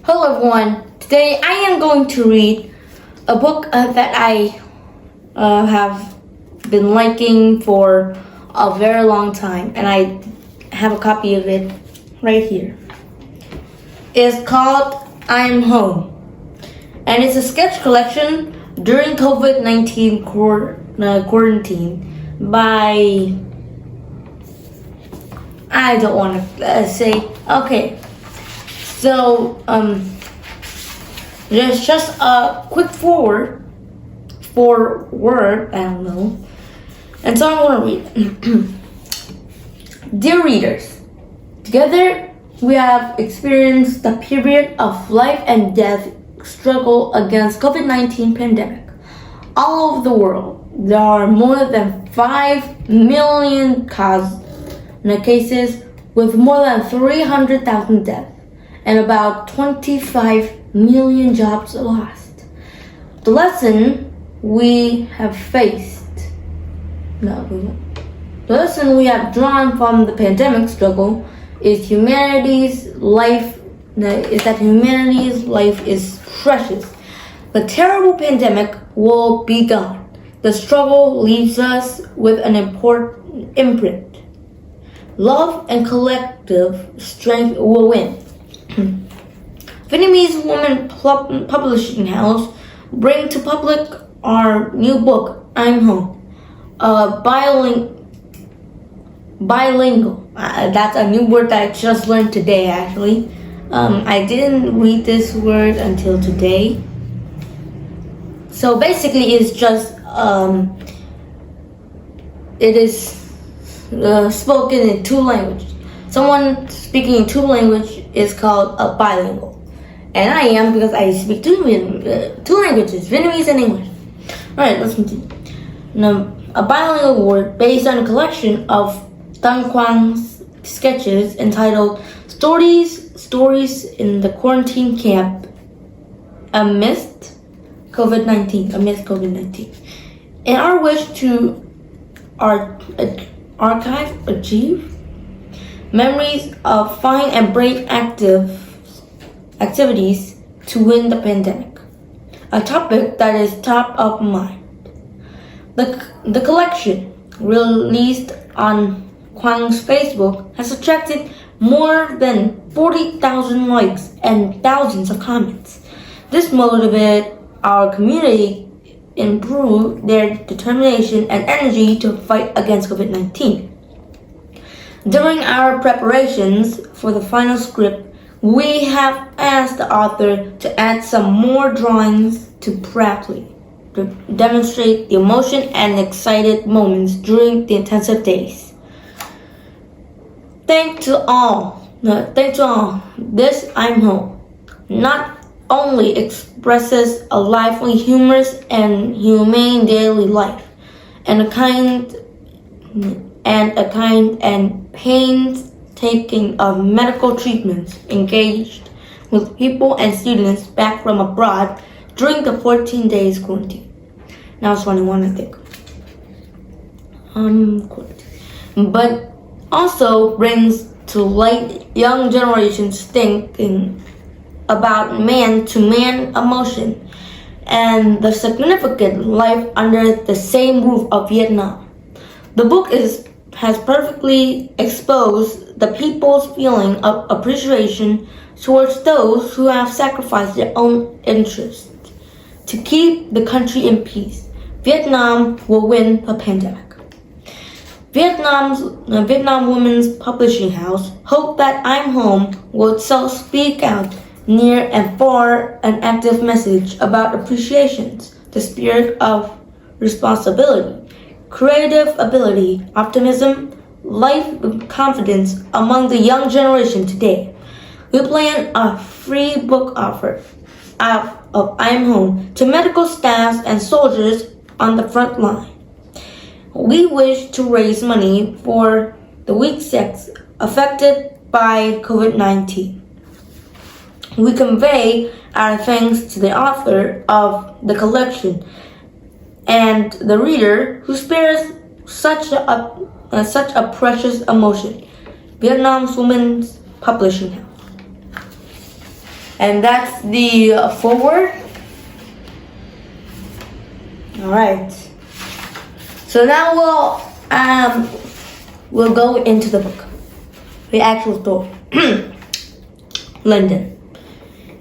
Hello everyone. Today I am going to read a book that I have been liking for a very long time, and I have a copy of it right here. It's called I'm Home, and it's a sketch collection during COVID-19 quarantine by, I don't want to say, okay. So, there's just a quick forward, I don't know. And so I'm going to read. Dear readers, together we have experienced the period of life and death struggle against COVID-19 pandemic. All over the world, there are more than 5 million cases with more than 300,000 deaths and about 25 million jobs lost. The lesson we have drawn from the pandemic struggle is that humanity's life is precious. The terrible pandemic will be gone. The struggle leaves us with an important imprint. Love and collective strength will win. Vietnamese Women Publishing House bring to public our new book, I'm Home, bilingual. That's a new word that I just learned today, actually. I didn't read this word until today. So basically, it's just it is spoken in two languages. Someone speaking in two languages is called a bilingual. And I am, because I speak two languages, Vietnamese and English. Alright, let's continue. Now, a bilingual word based on a collection of Tan Quang's sketches entitled Stories in the Quarantine Camp Amidst COVID-19. In our wish to achieve memories of fine and brave activities to win the pandemic, a topic that is top of mind. The collection, released on Quang's Facebook, has attracted more than 40,000 likes and thousands of comments. This motivated our community improve their determination and energy to fight against COVID-19. During our preparations for the final script, we have asked the author to add some more drawings to proudly demonstrate the emotion and excited moments during the intensive days. Thanks to all. This I'm Home not only expresses a lively, humorous, and humane daily life, and a kind and painstaking of medical treatments engaged with people and students back from abroad during the 14 days quarantine. Now it's 21, I think. But also brings to light young generations thinking about man-to-man emotion and the significant life under the same roof of Vietnam. The book has perfectly exposed the people's feeling of appreciation towards those who have sacrificed their own interests to keep the country in peace. Vietnam will win the pandemic. Vietnam Women's Publishing House hope that I'm Home will speak out near and far an active message about appreciations, the spirit of responsibility, creative ability, optimism, life confidence among the young generation today. We plan a free book offer of I'm Home to medical staff and soldiers on the front line. We wish to raise money for the weak sex affected by COVID-19. We convey our thanks to the author of the collection and the reader who spares such a precious emotion. Vietnam's Women's Publishing House. And that's the foreword. All right. So now we'll go into the book, the actual story. London.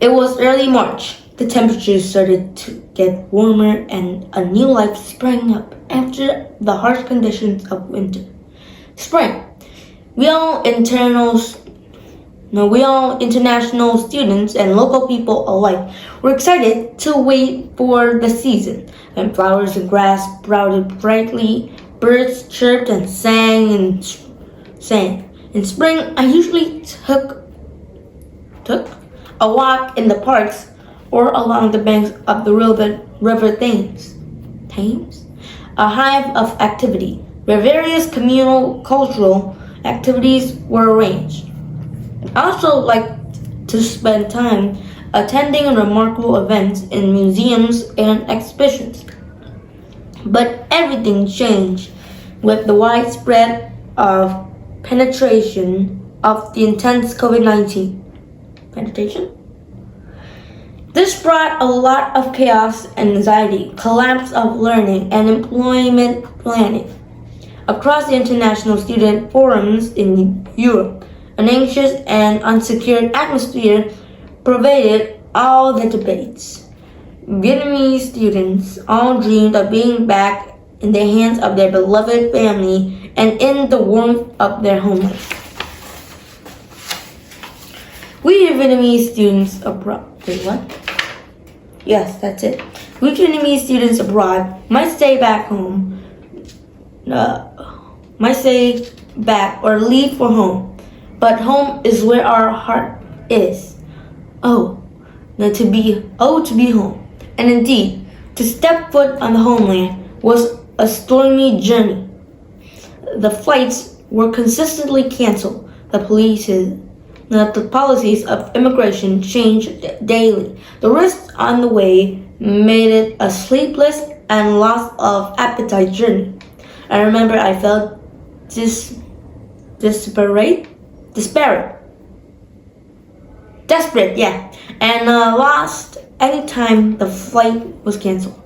It was early March. The temperatures started to get warmer and a new life sprang up after the harsh conditions of winter. Spring. We all international students and local people alike were excited to wait for the season, and flowers and grass sprouted brightly, birds chirped and sang. In spring, I usually took a walk in the parks or along the banks of the river Thames, a hive of activity where various communal cultural activities were arranged. I also liked to spend time attending remarkable events in museums and exhibitions. But everything changed with the widespread penetration of the intense COVID-19 penetration. This brought a lot of chaos and anxiety, collapse of learning and employment planning. Across the international student forums in Europe, an anxious and unsecured atmosphere pervaded all the debates. Vietnamese students all dreamed of being back in the hands of their beloved family and in the warmth of their homeland. We Vietnamese students abroad. Wait, what? Yes, that's it. We Vietnamese students abroad might stay back or leave for home, but home is where our heart is. To be home. And indeed, to step foot on the homeland was a stormy journey. The flights were consistently canceled. The policies of immigration changed daily. The risks on the way made it a sleepless and loss of appetite journey. I remember I felt desperate, and lost any time the flight was canceled,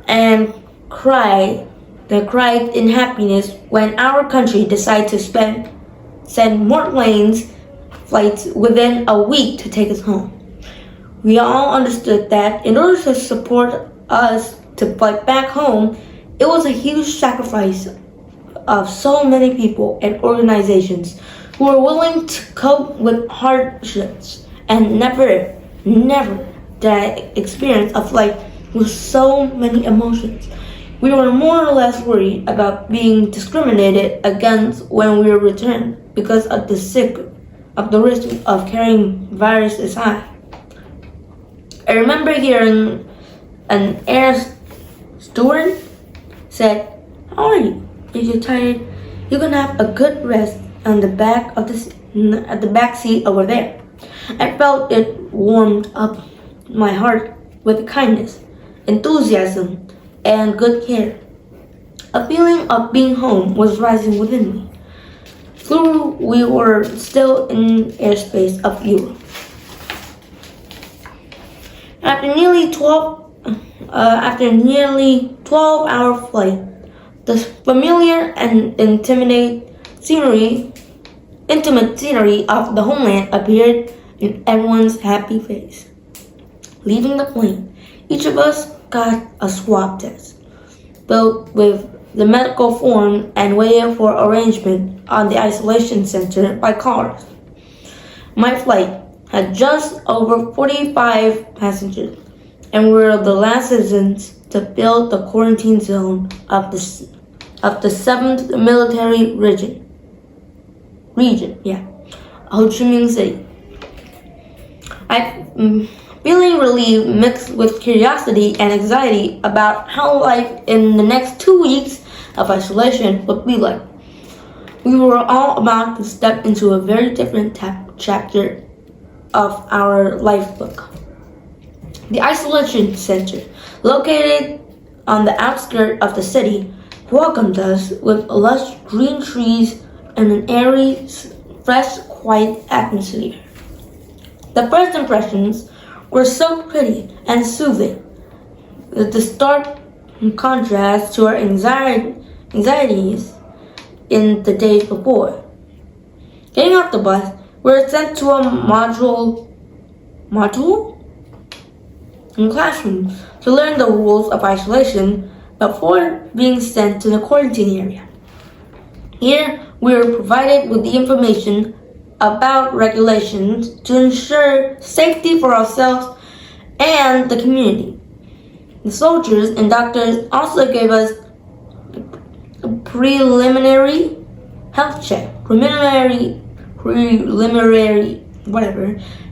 and cried in happiness when our country decided to send more flights within a week to take us home. We all understood that in order to support us to fly back home, it was a huge sacrifice of so many people and organizations who were willing to cope with hardships. And never did I experience a flight with so many emotions. We were more or less worried about being discriminated against when we returned because of the risk of carrying virus is high. I remember hearing an air steward said, "How are you? If you're tired, you can have a good rest on the back of at the back seat over there." I felt it warmed up my heart with kindness, enthusiasm, and good care. A feeling of being home was rising within me. Though we were still in airspace of Europe. After nearly 12-hour flight, the familiar and intimate scenery of the homeland appeared in everyone's happy face. Leaving the plane, each of us got a swab test, filled with the medical form and waited for arrangement on the isolation center by cars. My flight had just over 45 passengers, and we were the last citizens to fill the quarantine zone of the 7th Military Region, Ho Chi Minh City. Feeling relieved mixed with curiosity and anxiety about how life in the next 2 weeks of isolation would be like. We were all about to step into a very different chapter of our life book. The isolation center, located on the outskirts of the city, welcomed us with lush green trees and an airy, fresh, quiet atmosphere. The first impressions were so pretty and soothing, the stark contrast to our anxieties in the days before. Getting off the bus, we were sent to a module in classroom to learn the rules of isolation before being sent to the quarantine area. Here, we were provided with the information about regulations to ensure safety for ourselves and the community. The soldiers and doctors also gave us a preliminary health check,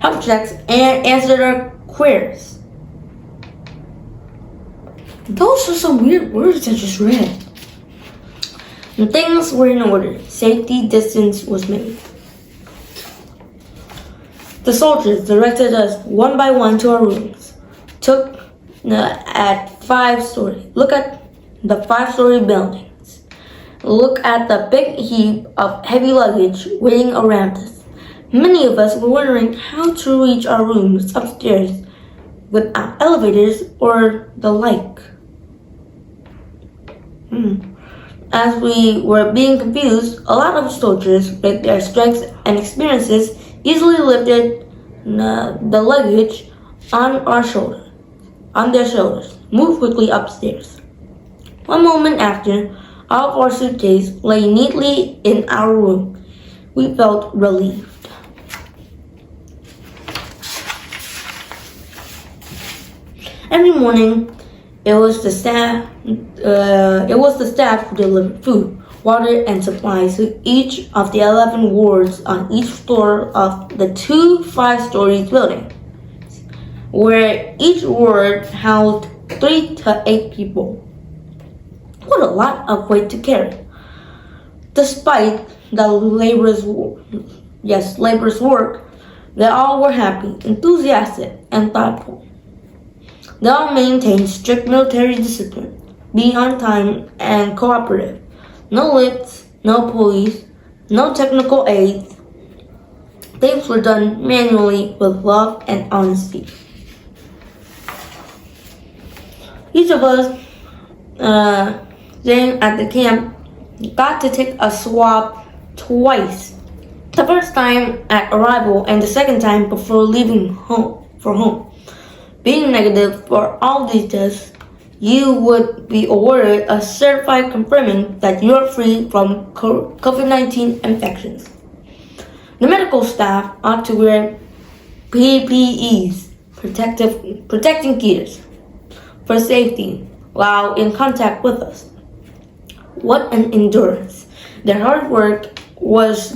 health checks, and answered our queries. Those are some weird words I just read. And things were in order. Safety distance was made. The soldiers directed us one by one to our rooms. Look at the 5-story buildings. Look at the big heap of heavy luggage waiting around us. Many of us were wondering how to reach our rooms upstairs without elevators or the like. As we were being confused, a lot of soldiers, with their strengths and experiences, easily lifted the luggage on their shoulders, moved quickly upstairs. One moment after, all of our suitcases lay neatly in our room. We felt relieved. Every morning, it was the staff who delivered food, water, and supplies to each of the 11 wards on each floor of the 2 5-story buildings, where each ward housed 3 to 8 people. What a lot of weight to carry. Despite the laborers' work, they all were happy, enthusiastic, and thoughtful. They all maintained strict military discipline, being on time and cooperative. No lifts, no pulleys, no technical aids. Things were done manually with love and honesty. Each of us staying at the camp got to take a swab twice. The first time at arrival and the second time before leaving home. Being negative for all these tests, you would be awarded a certificate confirming that you are free from COVID-19 infections. The medical staff ought to wear PPEs, protecting gears, for safety while in contact with us. What an endurance! Their hard work was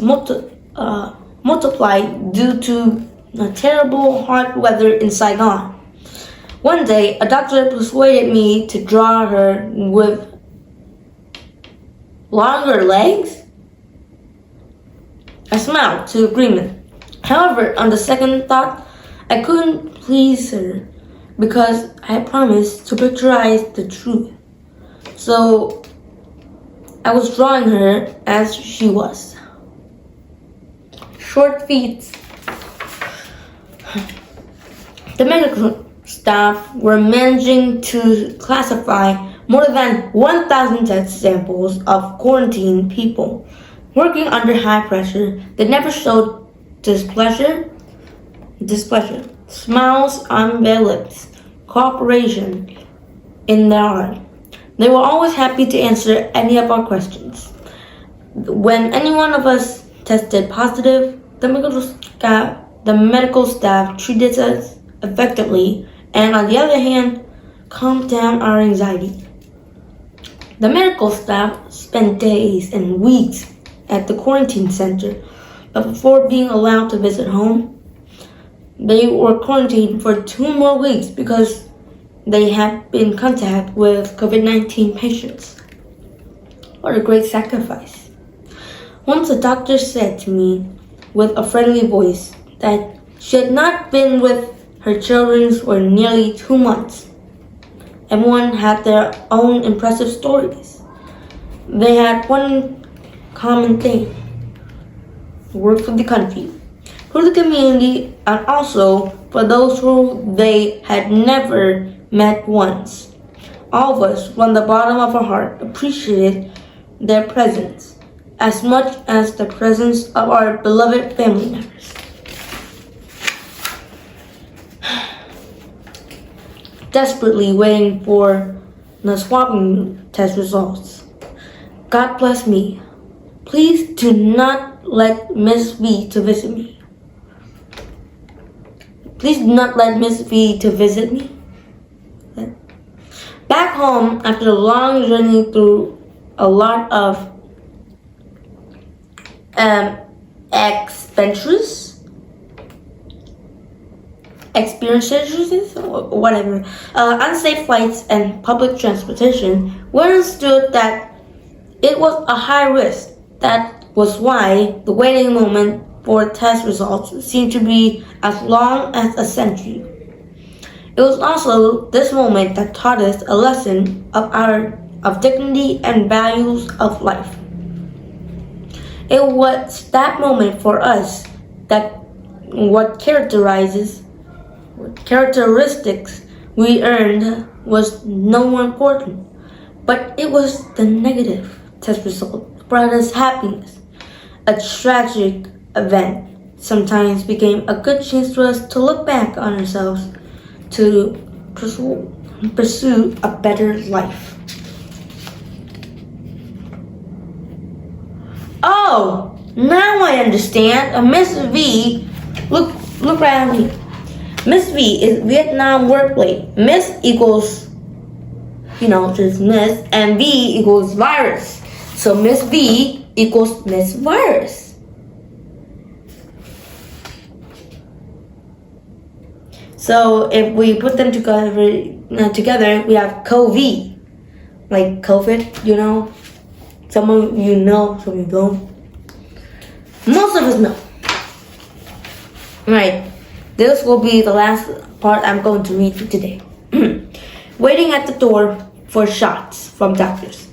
multiplied due to the terrible hot weather in Saigon. One day, a doctor persuaded me to draw her with longer legs. I smiled to agreement. However, on the second thought, I couldn't please her because I had promised to picturize the truth. So I was drawing her as she was. Short feet. The medical staff were managing to classify more than 1,000 test samples of quarantined people. Working under high pressure, they never showed displeasure, smiles on their lips, cooperation in their heart. They were always happy to answer any of our questions. When any one of us tested positive, the medical staff treated us effectively and, on the other hand, calmed down our anxiety. The medical staff spent days and weeks at the quarantine center, but before being allowed to visit home, they were quarantined for 2 more weeks because they had been in contact with COVID-19 patients. What a great sacrifice. Once a doctor said to me with a friendly voice that she had not been with her children for nearly 2 months. Everyone had their own impressive stories. They had one common thing: work for the country, for the community, and also for those who they had never met once. All of us, from the bottom of our heart, appreciated their presence as much as the presence of our beloved family members. Desperately waiting for the swabbing test results. God bless me. Please do not let Miss V to visit me. Please do not let Miss V to visit me. Back home, after a long journey through a lot of experiences, or whatever, unsafe flights and public transportation, we understood that it was a high risk. That was why the waiting moment for test results seemed to be as long as a century. It was also this moment that taught us a lesson of dignity and values of life. It was that moment for us that what characteristics we earned was no more important, but it was the negative test result brought us happiness. A tragic event sometimes became a good chance for us to look back on ourselves, to pursue a better life. Oh, now I understand. Miss V, look around here. Miss V is Vietnam wordplay. Miss equals, just Miss, and V equals virus. So Miss V equals Miss Virus. So if we put them together, we have COVID, like COVID. Some of you know, some of you don't. Most of us know. Right. This will be the last part I'm going to read today. Waiting at the door for shots from doctors.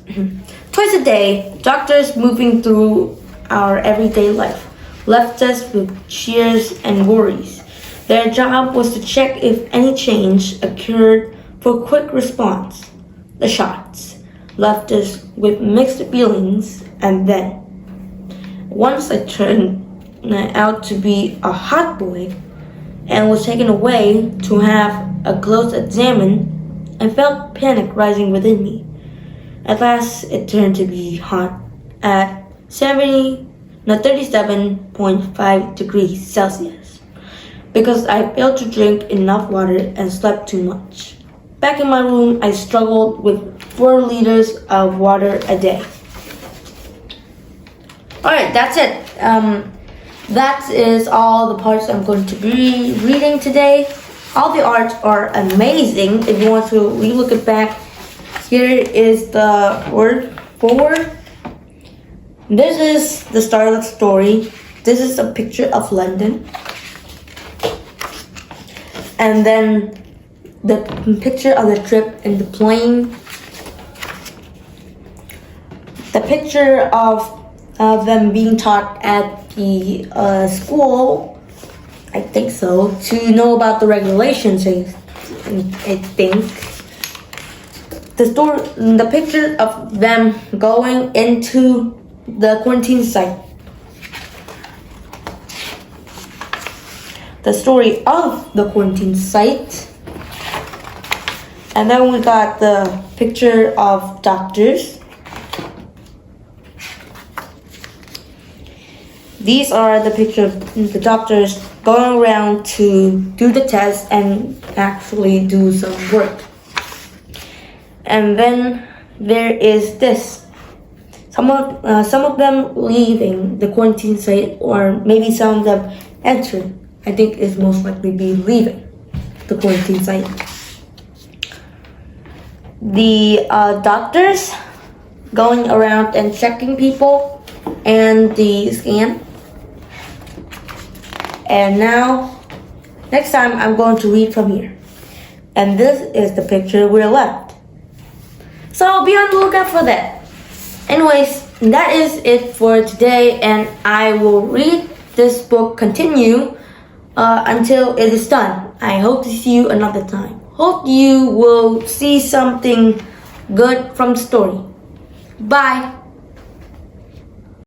Twice a day, doctors moving through our everyday life left us with cheers and worries. Their job was to check if any change occurred for quick response. The shots left us with mixed feelings, and then, once I turned out to be a hot boy and was taken away to have a close examine, I felt panic rising within me. At last, it turned to be hot at 37.5 degrees Celsius because I failed to drink enough water and slept too much. Back in my room, I struggled with 4 liters of water a day. Alright, that's it. That is all the parts I'm going to be reading today. All the arts are amazing. If you want to relook it back, here is the word forward. This is the start of the story. This is a picture of London. And then the picture of the trip in the plane. The picture of them being taught at the school, I think so, to know about the regulations, I think. The picture of them going into the quarantine site. The story of the quarantine site. And then we got the picture of doctors. These are the pictures of the doctors going around to do the test and actually do some work. And then there is this. Some of them leaving the quarantine site, or maybe some of them entering. I think is most likely be leaving the quarantine site. The doctors going around and checking people and the scan. And now, next time I'm going to read from here. And this is the picture we're left. So I'll be on the lookout for that. Anyways, that is it for today, and I will read this book continue until it is done. I hope to see you another time. Hope you will see something good from the story. Bye.